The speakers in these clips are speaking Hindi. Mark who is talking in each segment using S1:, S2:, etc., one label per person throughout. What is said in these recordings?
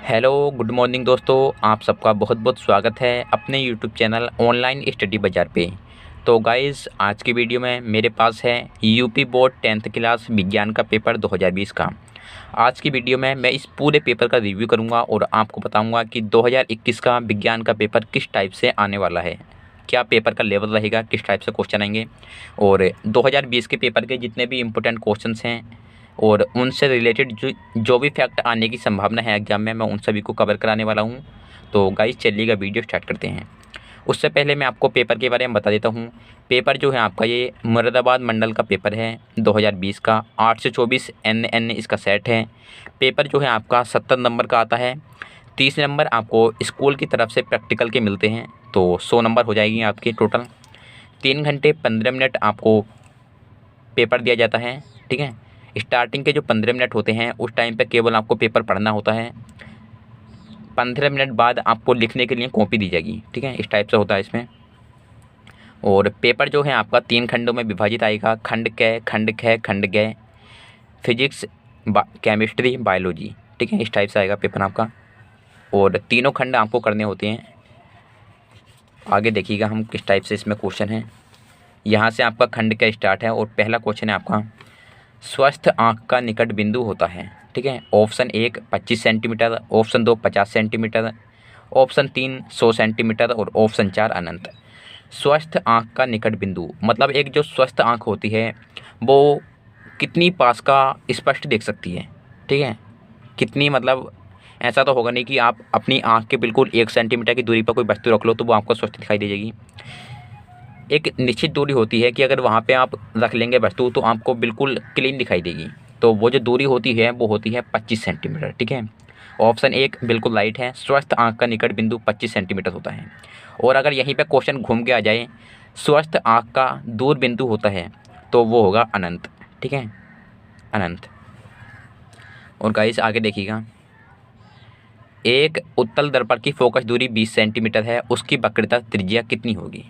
S1: हेलो गुड मॉर्निंग दोस्तों, आप सबका बहुत बहुत स्वागत है अपने यूट्यूब चैनल ऑनलाइन स्टडी बाज़ार पे। तो गाइस, आज की वीडियो में मेरे पास है यूपी बोर्ड 10th क्लास विज्ञान का पेपर 2020 का। आज की वीडियो में मैं इस पूरे पेपर का रिव्यू करूंगा और आपको बताऊंगा कि 2021 का विज्ञान का पेपर किस टाइप से आने वाला है, क्या पेपर का लेवल रहेगा, किस टाइप से क्वेश्चन आएंगे और 2020 के पेपर के जितने भी इम्पोर्टेंट क्वेश्चंस हैं और उनसे रिलेटेड जो भी फैक्ट आने की संभावना है एग्जाम में, मैं उन सभी को कवर कराने वाला हूँ। तो गाइस चलिएगा वीडियो स्टार्ट करते हैं। उससे पहले मैं आपको पेपर के बारे में बता देता हूँ। पेपर जो है आपका ये मुरादाबाद मंडल का पेपर है 2020 का। 8 से 24 NN इसका सेट है। पेपर जो है आपका 70 नंबर का आता है। 30 नंबर आपको स्कूल की तरफ से प्रैक्टिकल के मिलते हैं, तो 100 नंबर हो जाएगी आपकी टोटल। 3 घंटे 15 मिनट आपको पेपर दिया जाता है, ठीक है। स्टार्टिंग के जो 15 मिनट होते हैं उस टाइम पे केवल आपको पेपर पढ़ना होता है। 15 मिनट बाद आपको लिखने के लिए कॉपी दी जाएगी, ठीक है। इस टाइप से होता है इसमें। और पेपर जो है आपका 3 खंडों में विभाजित आएगा। खंड क, खंड ख, खंड ग, फिजिक्स, केमिस्ट्री, बायोलॉजी, ठीक है। इस टाइप से आएगा पेपर आपका और तीनों खंड आपको करने होते हैं। आगे देखिएगा हम किस टाइप से इसमें क्वेश्चन है। यहाँ से आपका खंड का स्टार्ट है और पहला क्वेश्चन है आपका, स्वस्थ आँख का निकट बिंदु होता है, ठीक है। Option 1 25 centimetre, option 2 50 centimetre, option 3 100 centimetre और ऑप्शन 4 अनंत। स्वस्थ आँख का निकट बिंदु मतलब एक जो स्वस्थ आँख होती है वो कितनी पास का स्पष्ट देख सकती है, ठीक है। कितनी मतलब ऐसा तो होगा नहीं कि आप अपनी आँख के बिल्कुल 1 सेंटीमीटर की दूरी पर कोई वस्तु रख लो तो वो आपको स्वस्थ दिखाई दे जाएगी। एक निश्चित दूरी होती है कि अगर वहाँ पे आप रख लेंगे वस्तु तो आपको बिल्कुल क्लीन दिखाई देगी। तो वो जो दूरी होती है वो होती है 25 सेंटीमीटर, ठीक है। ऑप्शन 1 बिल्कुल राइट है, स्वस्थ आँख का निकट बिंदु 25 सेंटीमीटर होता है। और अगर यहीं पे क्वेश्चन घूम के आ जाए, स्वस्थ आँख का दूर बिंदु होता है तो वो होगा अनंत, ठीक है, अनंत। और गाइस आगे देखिएगा, एक उत्तल दर्पण की फोकस दूरी 20 सेंटीमीटर है, उसकी वक्रता त्रिज्या कितनी होगी।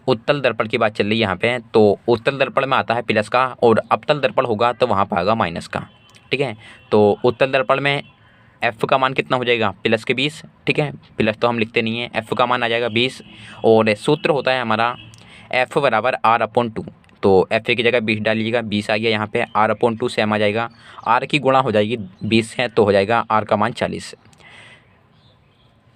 S1: उत्तल दर्पण की बात चल रही है यहाँ पे। तो उत्तल दर्पण में आता है प्लस का और अवतल दर्पण होगा तो वहाँ पर आएगा माइनस का, ठीक है। तो उत्तल दर्पण में एफ का मान कितना हो जाएगा, प्लस के 20, ठीक है। प्लस तो हम लिखते नहीं है, एफ का मान आ जाएगा 20 और सूत्र होता है हमारा एफ बराबर R/2। तो एफ की जगह 20 डाल लीजिएगा, 20 आ गया यहाँ पे। R/2 सेम आ जाएगा, आर की गुणा हो जाएगी 20 है तो हो जाएगा आर का मान 40।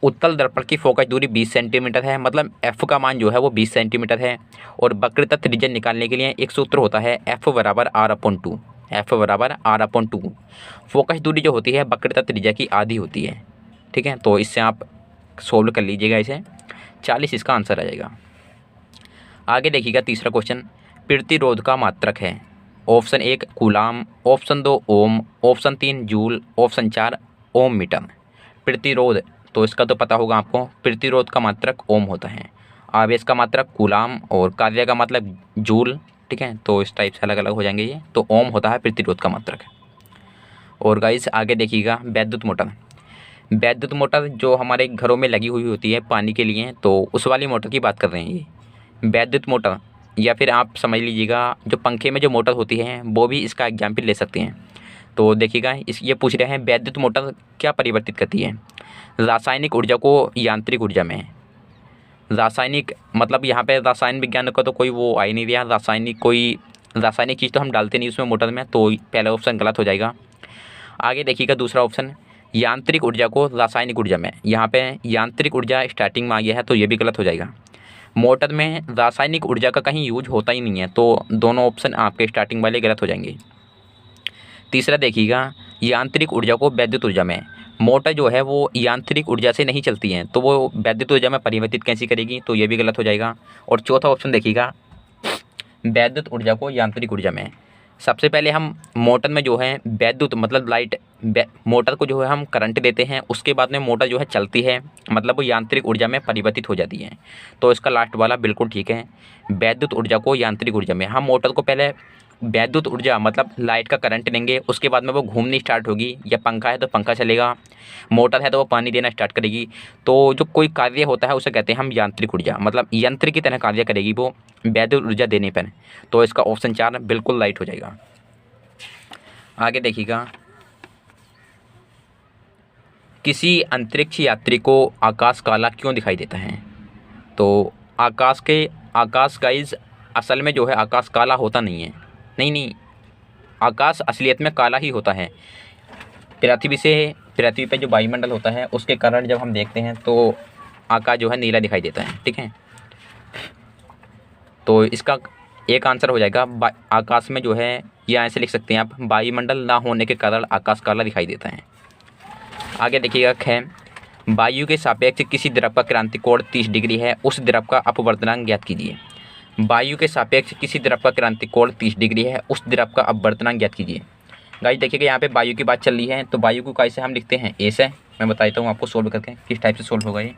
S1: उत्तल दर्पण की फोकस दूरी 20 सेंटीमीटर है, मतलब एफ का मान जो है वो 20 सेंटीमीटर है। और वक्रता त्रिज्या निकालने के लिए एक सूत्र होता है एफ बराबर R/2। एफ बराबर R/2। फोकस दूरी जो होती है वक्रता त्रिज्या की आधी होती है, ठीक है। तो इससे आप सोल्व कर लीजिएगा इसे, 40 इसका आंसर आ जाएगा। आगे देखिएगा तीसरा क्वेश्चन, प्रतिरोध का मात्रक है। ऑप्शन 1 कूलाम, ऑप्शन 2 ओम, ऑप्शन 3 जूल, ऑप्शन 4 ओम मीटर। प्रतिरोध तो इसका तो पता होगा आपको, प्रतिरोध का मात्रक ओम होता है, आवेश का मात्रक कूलाम और कार्य का मतलब जूल, ठीक है। तो इस टाइप से अलग अलग हो जाएंगे ये। तो ओम होता है प्रतिरोध का मात्रक। और गाइस आगे देखिएगा, वैद्युत मोटर। वैद्युत मोटर जो हमारे घरों में लगी हुई होती है पानी के लिए, तो उस वाली मोटर की बात कर रहे हैं ये वैद्युत मोटर। या फिर आप समझ लीजिएगा जो पंखे में जो मोटर होती है वो भी इसका एग्जाम्पल ले सकते हैं। तो देखिएगा इस ये पूछ रहे हैं वैद्युत मोटर क्या परिवर्तित करती है, रासायनिक ऊर्जा को यांत्रिक ऊर्जा में। रासायनिक मतलब यहाँ पे रसायन विज्ञान का तो कोई वो आ ही नहीं रहा, रासायनिक चीज़ तो हम डालते नहीं उसमें मोटर में, तो पहला ऑप्शन गलत हो जाएगा। आगे देखिएगा दूसरा ऑप्शन, यांत्रिक ऊर्जा को रासायनिक ऊर्जा में। यहाँ पे यांत्रिक ऊर्जा स्टार्टिंग में आ गया है तो ये भी गलत हो जाएगा। मोटर में रासायनिक ऊर्जा का कहीं यूज होता ही नहीं है, तो दोनों ऑप्शन आपके स्टार्टिंग वाले गलत हो जाएंगे। तीसरा देखिएगा, यांत्रिक ऊर्जा को वैद्युत ऊर्जा में। मोटर जो है वो यांत्रिक ऊर्जा से नहीं चलती है तो वो वैद्युत ऊर्जा में परिवर्तित कैसे करेगी, तो ये भी गलत हो जाएगा। और चौथा ऑप्शन देखिएगा, वैद्युत ऊर्जा को यांत्रिक ऊर्जा में। सबसे पहले हम मोटर में जो है वैद्युत मतलब लाइट, मोटर को जो है हम करंट देते हैं, उसके बाद में मोटर जो है चलती है, मतलब वो यांत्रिक ऊर्जा में परिवर्तित हो जाती है। तो इसका लास्ट वाला बिल्कुल ठीक है, वैद्युत ऊर्जा को यांत्रिक ऊर्जा में। हम मोटर को पहले वैद्युत ऊर्जा मतलब लाइट का करंट देंगे, उसके बाद में वो घूमनी स्टार्ट होगी, या पंखा है तो पंखा चलेगा, मोटर है तो वो पानी देना स्टार्ट करेगी। तो जो कोई कार्य होता है उसे कहते हैं हम यांत्रिक ऊर्जा, मतलब यंत्र की तरह कार्य करेगी वो वैद्युत ऊर्जा देने पर। तो इसका ऑप्शन 4 बिल्कुल राइट हो जाएगा। आगे देखिएगा, किसी अंतरिक्ष यात्री को आकाश काला क्यों दिखाई देता है? तो आकाश गाइज असल में जो है आकाश काला होता नहीं है। नहीं, आकाश असलियत में काला ही होता है। पृथ्वी पे जो वायुमंडल होता है उसके कारण जब हम देखते हैं तो आकाश जो है नीला दिखाई देता है। ठीक है, तो इसका एक आंसर हो जाएगा आकाश में जो है, या ऐसे लिख सकते हैं आप, वायुमंडल ना होने के कारण आकाश काला दिखाई देता है। आगे देखिएगा ख, वायु के सापेक्ष किसी द्रव का क्रांति कोण 30 डिग्री है, उस द्रव का अपवर्तनांक ज्ञात कीजिए। वायु के सापेक्ष किसी द्रव का क्रांति कोण 30 डिग्री है, उस द्रव का अपवर्तनांक ज्ञात कीजिए। गाइस देखिएगा यहाँ पे वायु की बात चल रही है, तो वायु को कैसे हम लिखते हैं? ए से। मैं बता देता हूँ आपको सोल्व करके किस टाइप से सोल्व होगा ये।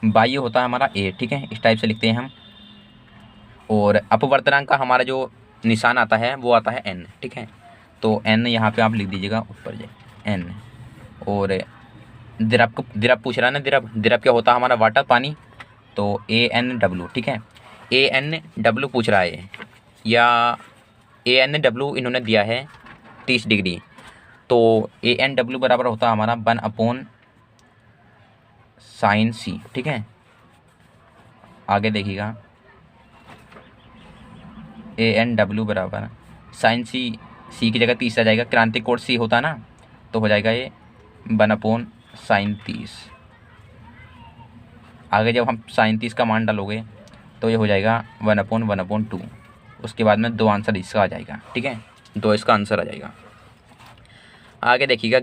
S1: वायु होता है हमारा ए, ठीक है, इस टाइप से लिखते हैं हम। और अपवर्तनांक का हमारा जो निशान आता है वो आता है एन। ठीक है, तो एन यहाँ पे आप लिख दीजिएगा ऊपर जाए एन। और द्रव पूछ रहा है ना, द्रव क्या होता है हमारा? वाटर, पानी। तो ANW। ठीक है, ANW पूछ रहा है, या ANW इन्होंने दिया है 30 डिग्री, तो ANW बराबर होता है हमारा 1/sin C। ठीक है, आगे देखिएगा ANW बराबर sin C की जगह 30 आ जाएगा, क्रांति कोण C होता है ना, तो हो जाएगा ये 1/sin 30। आगे जब हम sin 30 का मान डालोगे तो ये हो जाएगा 1/1/2। उसके बाद में 2 आंसर इसका आ जाएगा। ठीक है, 2 इसका आंसर आ जाएगा। आगे देखिएगा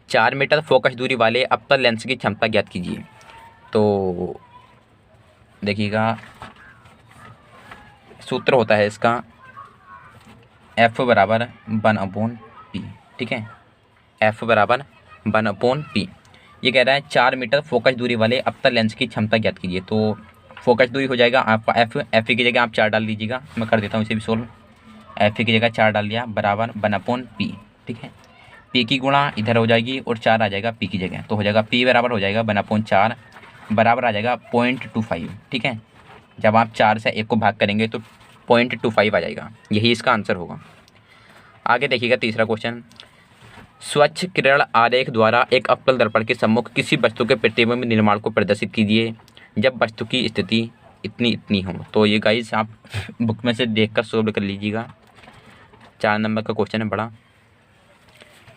S1: 4 मीटर फोकस दूरी वाले अवतल लेंस की क्षमता ज्ञात कीजिए। तो देखिएगा सूत्र होता है इसका F बराबर 1/P। ठीक है, F बराबर 1/P। ये कह रहा है 4 मीटर फोकस दूरी वाले अवतल लेंस की क्षमता ज्ञात कीजिए। तो फोकस दूरी हो जाएगा आपका F की जगह आप 4 डाल दीजिएगा, मैं कर देता हूँ इसे भी सोल्व। F की जगह 4 डाल दिया, बराबर 1/P। ठीक है, P की गुणा इधर हो जाएगी और 4 आ जाएगा P की जगह, तो हो जाएगा P बराबर हो जाएगा 1/4, बराबर आ जाएगा 0.25। ठीक है, जब आप 4 से 1 को भाग करेंगे तो 0.25 आ जाएगा, यही इसका आंसर होगा। आगे देखिएगा तीसरा क्वेश्चन, स्वच्छ किरण आरेख द्वारा एक अवतल दर्पण के सम्मुख किसी वस्तु के प्रतिबिंब निर्माण को प्रदर्शित कीजिए जब वस्तु की स्थिति इतनी हो। तो ये गाइस आप बुक में से देखकर सोल्व कर लीजिएगा, 4 नंबर का क्वेश्चन है बड़ा।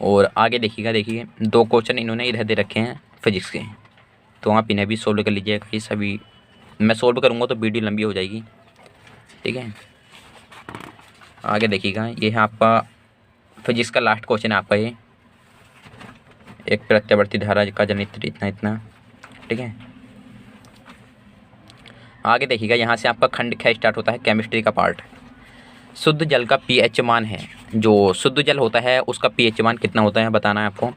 S1: और आगे देखिएगा, देखिए 2 क्वेश्चन इन्होंने इधर दे रखे हैं फिजिक्स के, तो आप इन्हें भी सोल्व कर लीजिएगा गाइस। अभी मैं सोल्व करूँगा तो वीडियो लंबी हो जाएगी। ठीक है, आगे देखिएगा, ये है आपका फिजिक्स का लास्ट क्वेश्चन है आपका ये, एक प्रत्यावर्ती धारा का जनित्र इतना। ठीक है, आगे देखिएगा, यहाँ से आपका खंड ख स्टार्ट होता है, केमिस्ट्री का पार्ट। शुद्ध जल का pH मान है, जो शुद्ध जल होता है उसका pH मान कितना होता है बताना है आपको।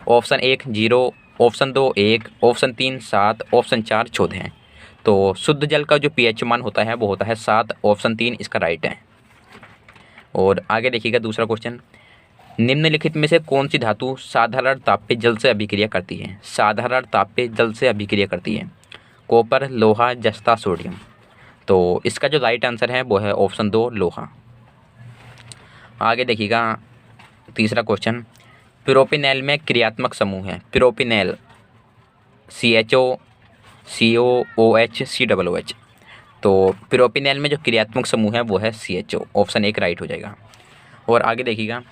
S1: ऑप्शन 1 0, ऑप्शन 2 1, ऑप्शन 3 7, ऑप्शन 4 14 है। तो शुद्ध जल का जो pH मान होता है वो होता है 7, ऑप्शन 3 इसका राइट है। और आगे देखिएगा दूसरा क्वेश्चन, निम्नलिखित में से कौन सी धातु साधारण ताप पे जल से अभिक्रिया करती है? साधारण ताप पे जल से अभिक्रिया करती है, कॉपर, लोहा, जस्ता, सोडियम। तो इसका जो राइट आंसर है वो है ऑप्शन 2 लोहा। आगे देखिएगा तीसरा क्वेश्चन, प्रोपिनेल में क्रियात्मक समूह है, प्रोपिनेल CHO COOH COOH। तो प्रोपिनेल में जो क्रियात्मक समूह है वो है CHO, ऑप्शन 1 राइट हो जाएगा। और आगे देखिएगा,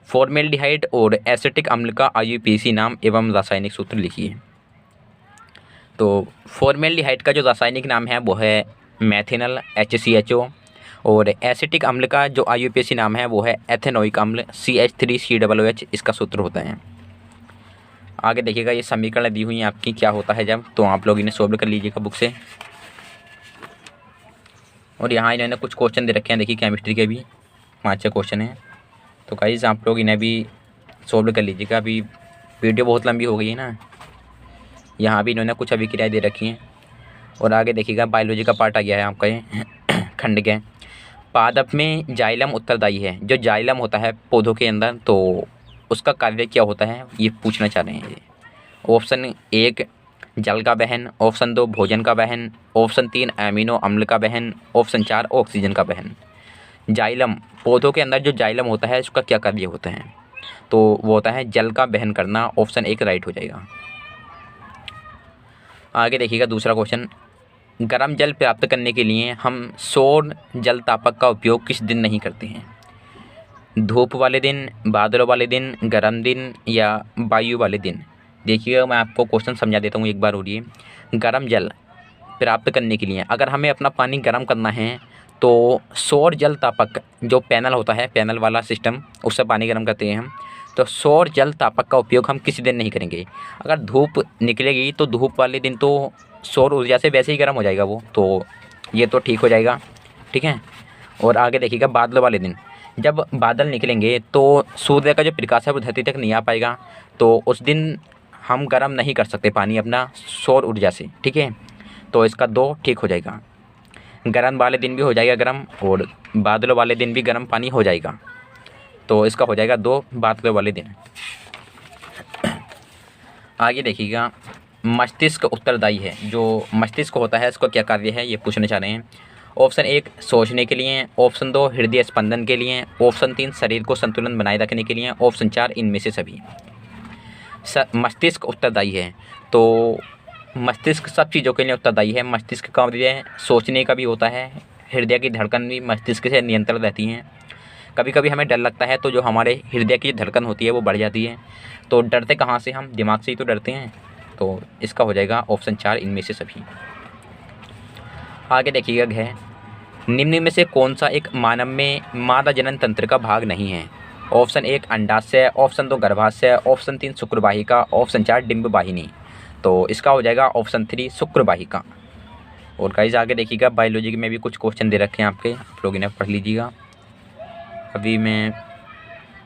S1: फॉर्मेल्डिहाइड और एसिटिक अम्ल का IUPAC नाम एवं रासायनिक सूत्र लिखिए। तो फॉर्मेल्डिहाइड का जो रासायनिक नाम है वो है मेथिनल HCHO, और एसिटिक अम्ल का जो IUPAC नाम है वो है एथेनोइक अम्ल CH3COOH, इसका सूत्र होता है। आगे देखिएगा, ये समीकरण दी हुई है आपकी क्या होता है जब, तो आप लोग इन्हें सोल्व कर लीजिएगा बुक से। और यहाँ इन्होंने कुछ क्वेश्चन दे रखे हैं, देखिए केमिस्ट्री के भी 5-6 क्वेश्चन हैं, तो गाइस आप लोग इन्हें भी सोल्व कर लीजिएगा। अभी वीडियो बहुत लंबी हो गई है ना, यहाँ भी इन्होंने कुछ अभिक्रियाएँ दे रखी हैं। और आगे देखिएगा, बायोलॉजी का पार्ट आ गया है आपका ये खंड के। पादप में जाइलम उत्तरदायी है, जो जाइलम होता है पौधों के अंदर, तो उसका कार्य क्या होता है ये पूछना चाह रहे हैं ये। ऑप्शन 1 जल का वहन, ऑप्शन 2 भोजन का वहन, ऑप्शन 3 एमिनो अम्ल का वहन, ऑप्शन 4 ऑक्सीजन का वहन। जाइलम, पौधों के अंदर जो जाइलम होता है उसका क्या कार्य होता है? तो वो होता है जल का वहन करना। ऑप्शन 1 राइट हो जाएगा। आगे देखिएगा दूसरा क्वेश्चन, गर्म जल प्राप्त करने के लिए हम सौर जल तापक का उपयोग किस दिन नहीं करते हैं? धूप वाले दिन, बादलों वाले दिन, गर्म दिन या वायु वाले दिन? देखिएगा मैं आपको क्वेश्चन समझा देता हूँ एक बार और। ये गर्म जल प्राप्त करने के लिए अगर हमें अपना पानी गर्म करना है तो सौर जल तापक जो पैनल होता है, पैनल वाला सिस्टम, उससे पानी गर्म करते हैं हम। तो सौर जल तापक का उपयोग हम किसी दिन नहीं करेंगे। अगर धूप निकलेगी तो धूप वाले दिन तो सौर ऊर्जा से वैसे ही गर्म हो जाएगा वो, तो ये तो ठीक हो जाएगा, ठीक है। और आगे देखिएगा बादल वाले दिन, जब बादल निकलेंगे तो सूर्य का जो प्रकाश है वो धरती तक नहीं आ पाएगा, तो उस दिन हम गर्म नहीं कर सकते पानी अपना सौर ऊर्जा से, ठीक है। तो इसका 2 ठीक हो जाएगा। गर्म वाले दिन भी हो जाएगा गर्म, और बादलों वाले दिन भी गर्म पानी हो जाएगा, तो इसका हो जाएगा 2 बादलों वाले दिन। आगे देखिएगा मस्तिष्क उत्तरदायी है। जो मस्तिष्क होता है इसका क्या कार्य है ये पूछना चाह रहे हैं। ऑप्शन 1 सोचने के लिए, ऑप्शन 2 हृदय स्पंदन के लिए, ऑप्शन 3 शरीर को संतुलन बनाए रखने के लिए, ऑप्शन 4 इनमें से सभी। मस्तिष्क उत्तरदायी है, तो मस्तिष्क सब चीज़ों के लिए उत्तरदायी है। मस्तिष्क का कार्य सोचने का भी होता है, हृदय की धड़कन भी मस्तिष्क से नियंत्रण रहती हैं। कभी कभी हमें डर लगता है तो जो हमारे हृदय की धड़कन होती है वो बढ़ जाती है, तो डरते कहाँ से, हम दिमाग से ही तो डरते हैं। तो इसका हो जाएगा ऑप्शन 4 इनमें से सभी। आगे देखिएगा है, निम्न में से कौन सा एक मानव में मादा जनन तंत्र का भाग नहीं है? ऑप्शन 1 अंडाशय, ऑप्शन 2 गर्भाशय, ऑप्शन 3 शुक्रवाहिका, ऑप्शन 4 डिंब वाहिनी। तो इसका हो जाएगा ऑप्शन 3 शुक्रवाहिका। और गाइस आगे देखिएगा बायोलॉजी में भी कुछ क्वेश्चन दे रखे हैं आपके, आप लोग इन्हें पढ़ लीजिएगा। अभी मैं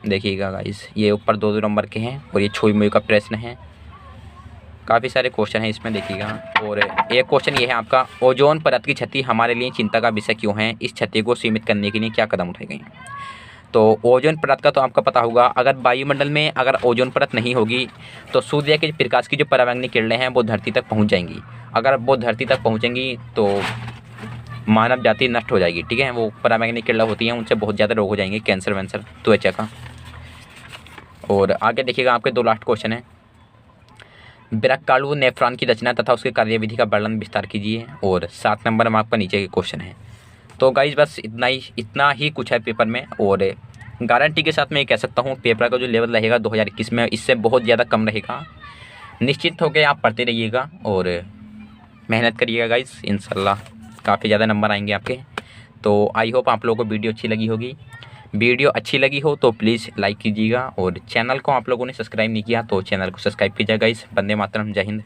S1: देखिएगा गाइस, ये ऊपर 2-2 नंबर के हैं और ये छुई मुई का प्रश्न है। काफ़ी सारे क्वेश्चन हैं इसमें देखिएगा। और एक क्वेश्चन ये है आपका, ओजोन परत की क्षति हमारे लिए चिंता का विषय क्यों है? इस क्षति को सीमित करने के लिए क्या कदम उठाए गए? तो ओजोन परत का तो आपका पता होगा, अगर वायुमंडल में अगर ओजोन परत नहीं होगी तो सूर्य के प्रकाश की जो परावैंगनिक किरणें हैं वो धरती तक पहुंच जाएंगी। अगर वो धरती तक पहुंचेंगी तो मानव जाति नष्ट हो जाएगी, ठीक है। वो परावैंगनिक किरणें होती हैं, उनसे बहुत ज़्यादा रोग हो जाएंगे, कैंसर वैंसर त्वचा का। और आगे देखिएगा आपके 2 लास्ट क्वेश्चन है, ब्रैकाणु नेफ्रॉन की रचना तथा उसके कार्यविधि का वर्णन विस्तार कीजिए। और 7 नंबर में आपका नीचे के क्वेश्चन है। तो गाइज बस इतना ही कुछ है पेपर में। और गारंटी के साथ मैं ये कह सकता हूँ पेपर का जो लेवल रहेगा 2021 में इससे बहुत ज़्यादा कम रहेगा। निश्चित होकर आप पढ़ते रहिएगा और मेहनत करिएगा गाइज, इंशाल्लाह काफ़ी ज़्यादा नंबर आएंगे आपके। तो आई होप आप लोगों को वीडियो अच्छी लगी होगी। वीडियो अच्छी लगी हो तो प्लीज़ लाइक कीजिएगा, और चैनल को आप लोगों ने सब्सक्राइब नहीं किया तो चैनल को सब्सक्राइब कीजिएगा गाइस। वंदे मातरम, जय हिंद।